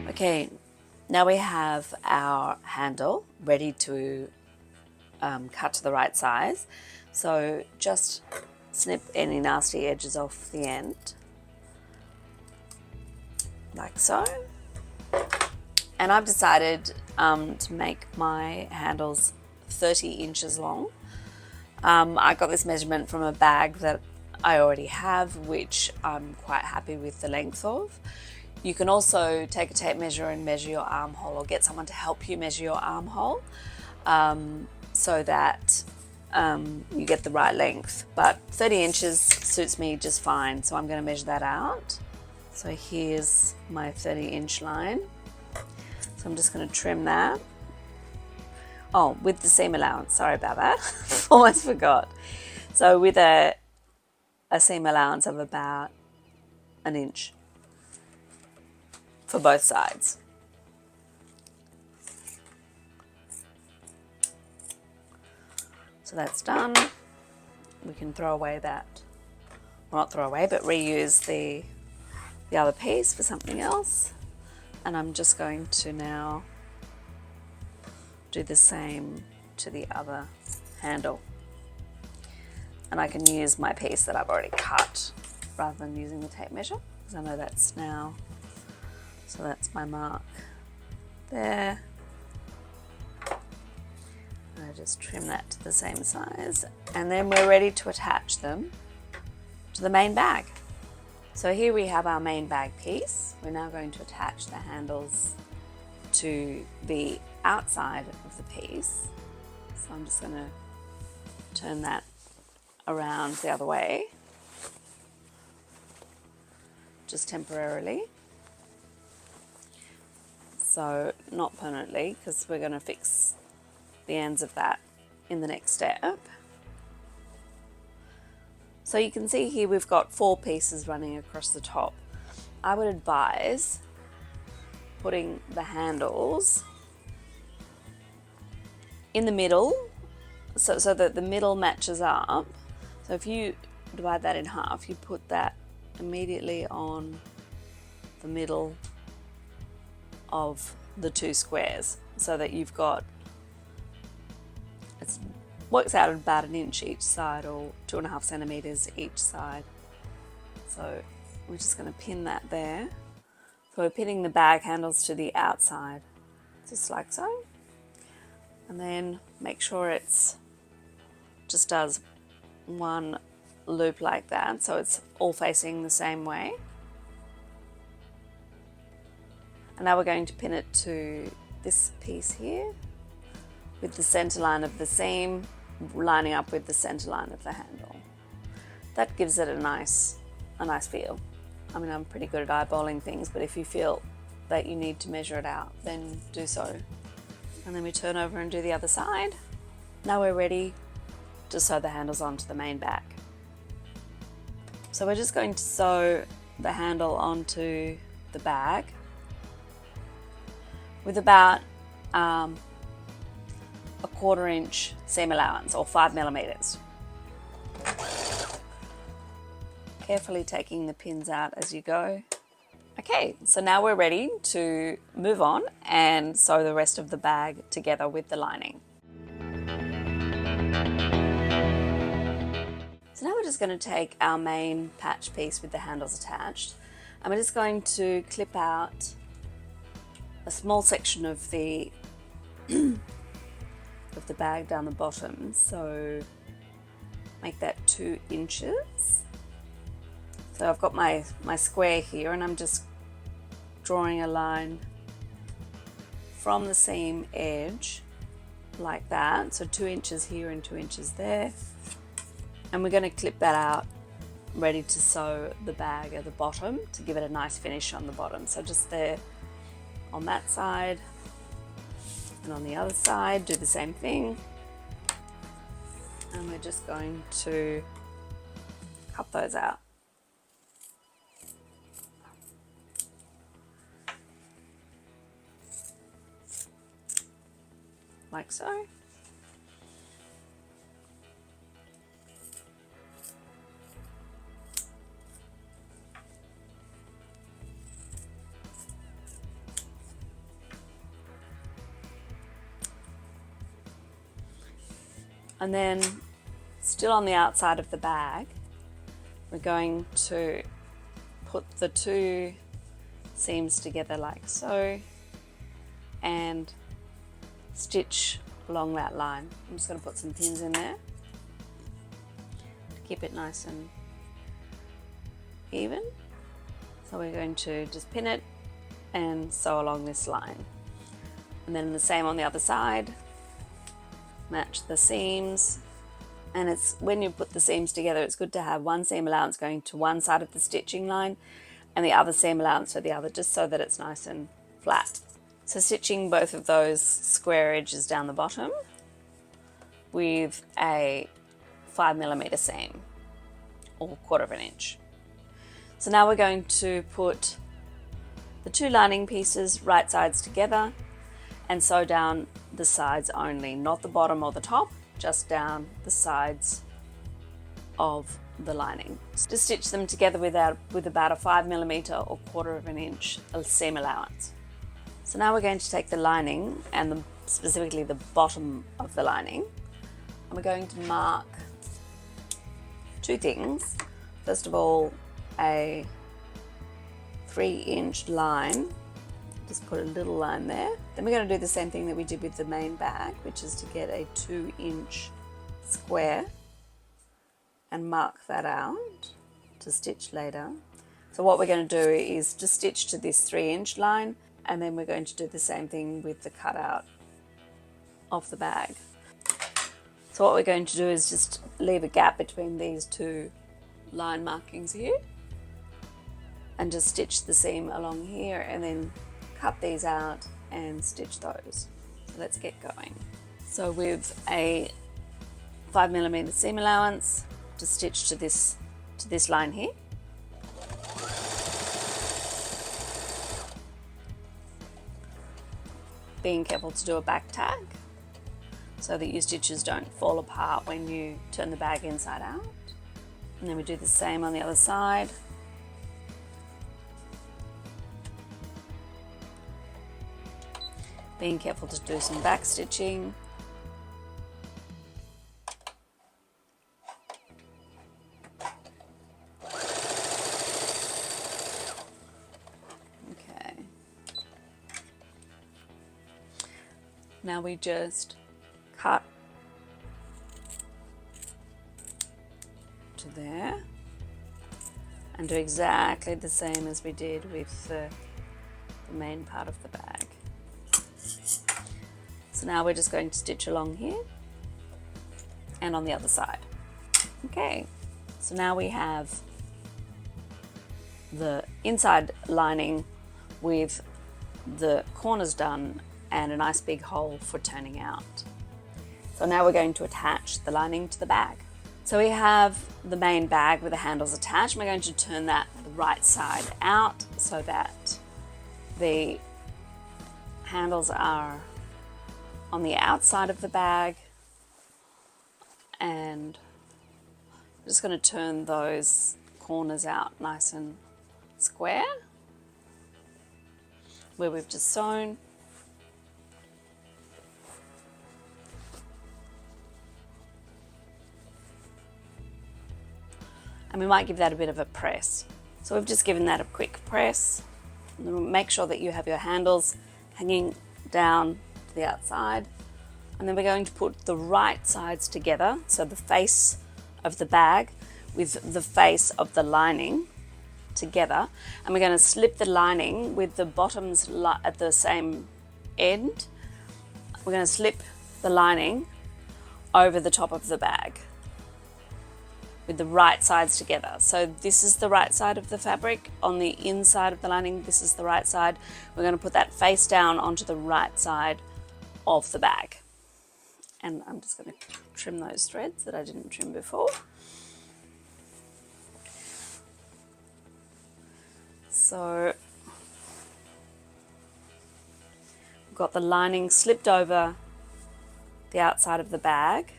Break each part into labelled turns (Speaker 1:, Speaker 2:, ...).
Speaker 1: Okay, now we have our handle ready to cut to the right size. So just snip any nasty edges off the end, like so. And I've decided to make my handles 30 inches long. I got this measurement from a bag that I already have, which I'm quite happy with the length of. You can also take a tape measure and measure your armhole, or get someone to help you measure your armhole, so that you get the right length. But 30 inches suits me just fine, so I'm going to measure that out. So here's my 30-inch line. So I'm just going to trim that. Oh, with the seam allowance, sorry about that. Almost forgot. So with a seam allowance of about an inch for both sides. So that's done. We can throw away that, well, not throw away, but reuse the other piece for something else. And I'm just going to now do the same to the other handle. And I can use my piece that I've already cut rather than using the tape measure, because I know that's now, so that's my mark there. And I just trim that to the same size, and then we're ready to attach them to the main bag. So here we have our main bag piece. We're now going to attach the handles to the outside of the piece. So I'm just going to turn that around the other way, just temporarily. So not permanently, because we're going to fix the ends of that in the next step. So you can see here we've got 4 pieces running across the top. I would advise putting the handles in the middle, so that the middle matches up. So if you divide that in half, you put that immediately on the middle of the 2 squares, so that you've got, it works out at about an inch each side, or 2.5 centimeters each side. So we're just going to pin that there. So we're pinning the bag handles to the outside, just like so. And then make sure it's just does one loop like that, so it's all facing the same way. And now we're going to pin it to this piece here, with the center line of the seam lining up with the center line of the handle. That gives it a nice feel. I mean, I'm pretty good at eyeballing things, but if you feel that you need to measure it out, then do so. And then we turn over and do the other side. Now we're ready to sew the handles onto the main bag. So we're just going to sew the handle onto the bag with about a 1/4 inch seam allowance, or 5 millimeters. Carefully taking the pins out as you go. Okay, so now we're ready to move on and sew the rest of the bag together with the lining. So now we're just going to take our main patch piece with the handles attached, and we're just going to clip out a small section of the bag down the bottom. So make that 2 inches. So I've got my square here, and I'm just drawing a line from the seam edge like that. So 2 inches here and 2 inches there. And we're going to clip that out, ready to sew the bag at the bottom to give it a nice finish on the bottom. So just there on that side, and on the other side do the same thing. And we're just going to cut those out. Like so. And then still on the outside of the bag, we're going to put the two seams together like so and stitch along that line. I'm just going to put some pins in there to keep it nice and even. So we're going to just pin it and sew along this line. And then the same on the other side, match the seams. And it's when you put the seams together, it's good to have one seam allowance going to one side of the stitching line and the other seam allowance for the other, just so that it's nice and flat. So stitching both of those square edges down the bottom with a 5mm seam or 1/4 inch. So now we're going to put the two lining pieces right sides together and sew down the sides only, not the bottom or the top, just down the sides of the lining. To stitch them together with about a 5mm or 1/4 inch seam allowance. So now we're going to take the lining and specifically the bottom of the lining, and we're going to mark two things. First of all, a 3-inch line. Just put a little line there. Then we're going to do the same thing that we did with the main bag, which is to get a 2-inch square and mark that out to stitch later. So what we're going to do is just stitch to this 3-inch line, and then we're going to do the same thing with the cutout of the bag. So what we're going to do is just leave a gap between these two line markings here and just stitch the seam along here and then cut these out and stitch those. So let's get going. So with a 5mm seam allowance, to stitch to this line here. Being careful to do a back tag so that your stitches don't fall apart when you turn the bag inside out. And then we do the same on the other side. Being careful to do some back stitching. Okay. Now we just cut to there and do exactly the same as we did with the main part of the bag. So now we're just going to stitch along here and on the other side. Okay, so now we have the inside lining with the corners done and a nice big hole for turning out. So now we're going to attach the lining to the bag. So we have the main bag with the handles attached. We're going to turn that the right side out so that the handles are on the outside of the bag, and I'm just going to turn those corners out nice and square where we've just sewn. And we might give that a bit of a press. So we've just given that a quick press. Make sure that you have your handles hanging down to the outside. And then we're going to put the right sides together, so the face of the bag with the face of the lining together. And we're going to slip the lining with the bottoms at the same end. We're going to slip the lining over the top of the bag with the right sides together. So this is the right side of the fabric. On the inside of the lining, this is the right side. We're going to put that face down onto the right side of the bag. And I'm just going to trim those threads that I didn't trim before. So we've got the lining slipped over the outside of the bag.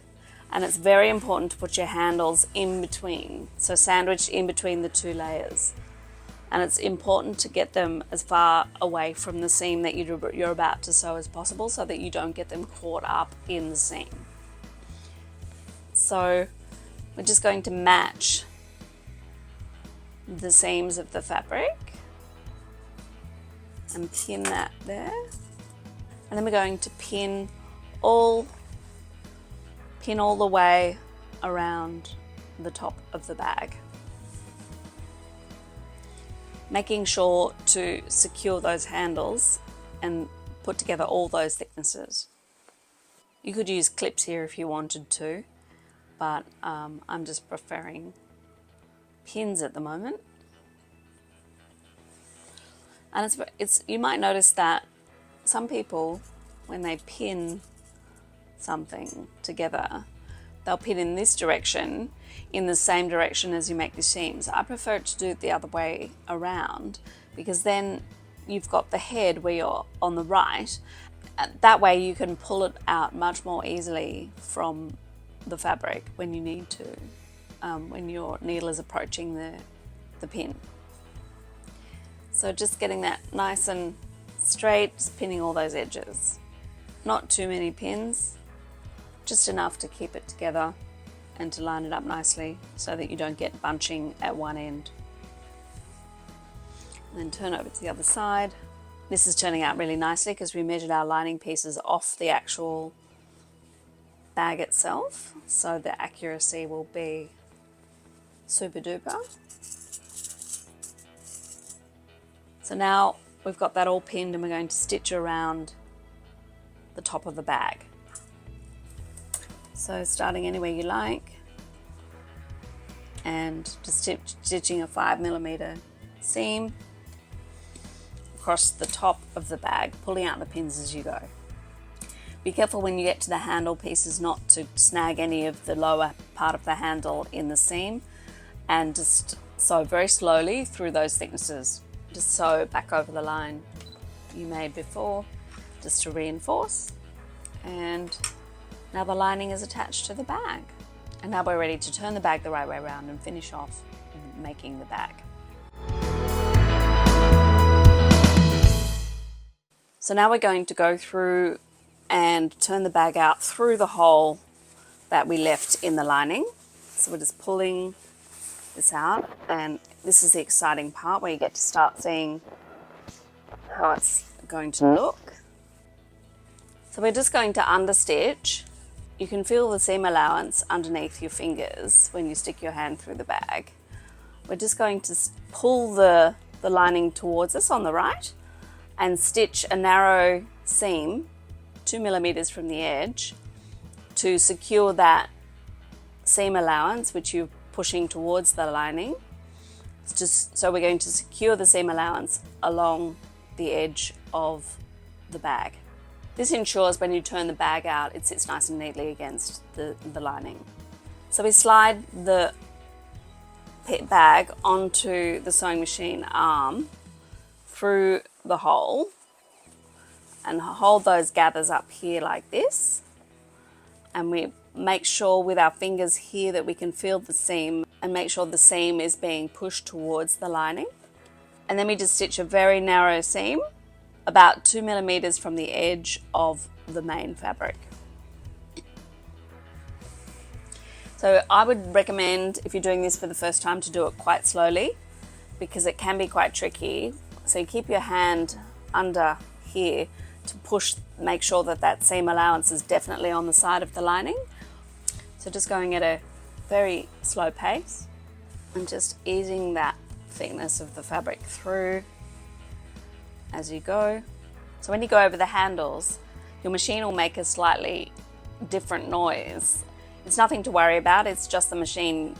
Speaker 1: And it's very important to put your handles in between, so sandwiched in between the two layers. And it's important to get them as far away from the seam that you're about to sew as possible so that you don't get them caught up in the seam. So we're just going to match the seams of the fabric and pin that there. And then we're going to pin all the way around the top of the bag, making sure to secure those handles and put together all those thicknesses. You could use clips here if you wanted to, but I'm just preferring pins at the moment. And it's you might notice that some people, when they pin something together, they'll pin in this direction, in the same direction as you make the seams. I prefer to do it the other way around, because then you've got the head where you're on the right. That way you can pull it out much more easily from the fabric when you need to, when your needle is approaching the pin. So just getting that nice and straight, just pinning all those edges. Not too many pins, just enough to keep it together and to line it up nicely so that you don't get bunching at one end. And then turn over to the other side. This is turning out really nicely because we measured our lining pieces off the actual bag itself, so the accuracy will be super duper. So now we've got that all pinned and we're going to stitch around the top of the bag. So starting anywhere you like and just stitching a 5mm seam across the top of the bag, pulling out the pins as you go. Be careful when you get to the handle pieces not to snag any of the lower part of the handle in the seam, and just sew very slowly through those thicknesses. Just sew back over the line you made before, just to reinforce. And now the lining is attached to the bag. And now we're ready to turn the bag the right way around and finish off making the bag. So now we're going to go through and turn the bag out through the hole that we left in the lining. So we're just pulling this out, and this is the exciting part where you get to start seeing how it's going to look. So we're just going to understitch. You can feel the seam allowance underneath your fingers when you stick your hand through the bag. We're just going to pull the lining towards us on the right and stitch a narrow seam 2mm from the edge to secure that seam allowance which you're pushing towards the lining. So we're going to secure the seam allowance along the edge of the bag. This ensures when you turn the bag out, it sits nice and neatly against the lining. So we slide the bag onto the sewing machine arm through the hole and hold those gathers up here like this. And we make sure with our fingers here that we can feel the seam and make sure the seam is being pushed towards the lining. And then we just stitch a very narrow seam about 2mm from the edge of the main fabric. So I would recommend, if you're doing this for the first time, to do it quite slowly because it can be quite tricky. So you keep your hand under here to push, make sure that that seam allowance is definitely on the side of the lining. So just going at a very slow pace and just easing that thickness of the fabric through as you go. So when you go over the handles, your machine will make a slightly different noise. It's nothing to worry about, it's just the machine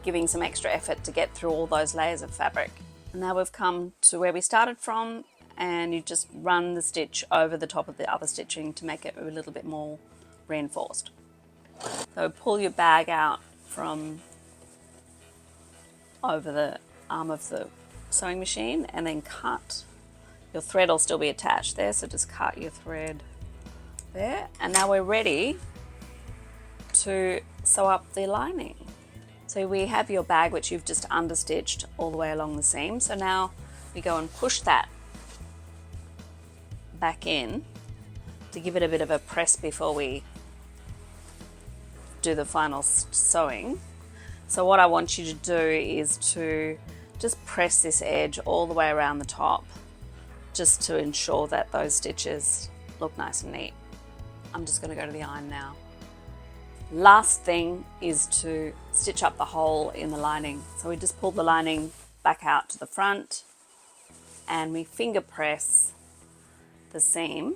Speaker 1: giving some extra effort to get through all those layers of fabric. And now we've come to where we started from, and you just run the stitch over the top of the other stitching to make it a little bit more reinforced. So pull your bag out from over the arm of the sewing machine and then cut. Your thread will still be attached there, so just cut your thread there. And now we're ready to sew up the lining. So we have your bag which you've just understitched all the way along the seam. So now we go and push that back in to give it a bit of a press before we do the final sewing. So what I want you to do is to just press this edge all the way around the top, just to ensure that those stitches look nice and neat. I'm just going to go to the iron now. Last thing is to stitch up the hole in the lining. So we just pull the lining back out to the front and we finger press the seam.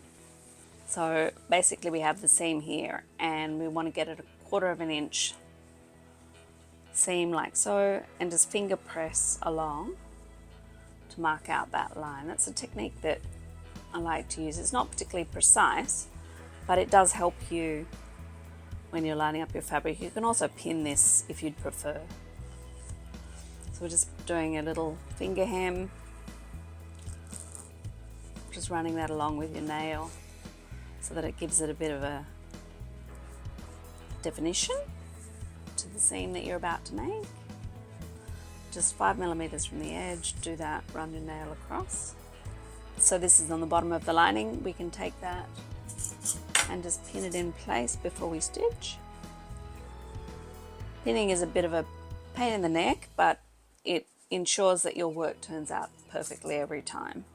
Speaker 1: So basically we have the seam here and we want to get it 1/4 of an inch seam like so, and just finger press along to mark out that line. That's a technique that I like to use. It's not particularly precise, but it does help you when you're lining up your fabric. You can also pin this if you'd prefer. So we're just doing a little finger hem, just running that along with your nail so that it gives it a bit of a definition to the seam that you're about to make. Just 5 millimeters from the edge, do that, run your nail across. So this is on the bottom of the lining. We can take that and just pin it in place before we stitch. Pinning is a bit of a pain in the neck, but it ensures that your work turns out perfectly every time.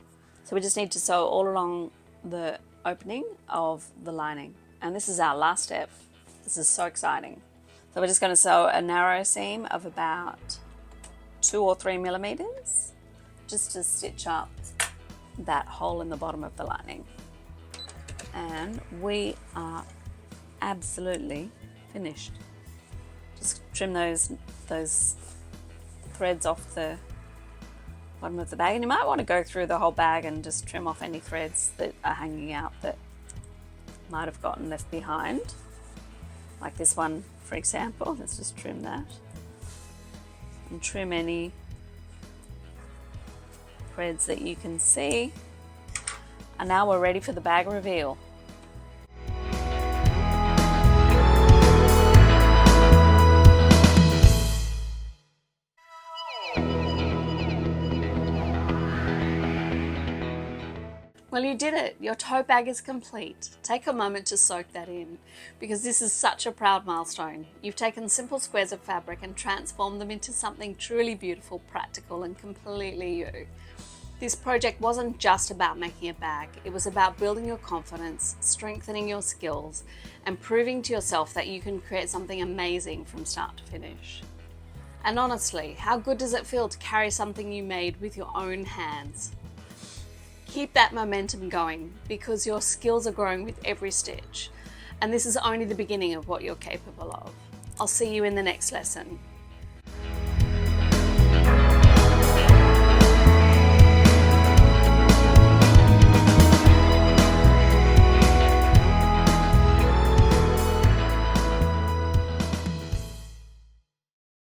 Speaker 1: So we just need to sew all along the opening of the lining. And this is our last step. This is so exciting. So we're just going to sew a narrow seam of about 2 or 3 millimeters, just to stitch up that hole in the bottom of the lining. And we are absolutely finished. Just trim those threads off the bottom of the bag, and you might want to go through the whole bag and just trim off any threads that are hanging out that might have gotten left behind, like this one for example. Let's just trim that and trim any threads that you can see. And now we're ready for the bag reveal. Well, you did it. Your tote bag is complete. Take a moment to soak that in, because this is such a proud milestone. You've taken simple squares of fabric and transformed them into something truly beautiful, practical, and completely you. This project wasn't just about making a bag. It was about building your confidence, strengthening your skills, and proving to yourself that you can create something amazing from start to finish. And honestly, how good does it feel to carry something you made with your own hands? Keep that momentum going, because your skills are growing with every stitch, and this is only the beginning of what you're capable of. I'll see you in the next lesson.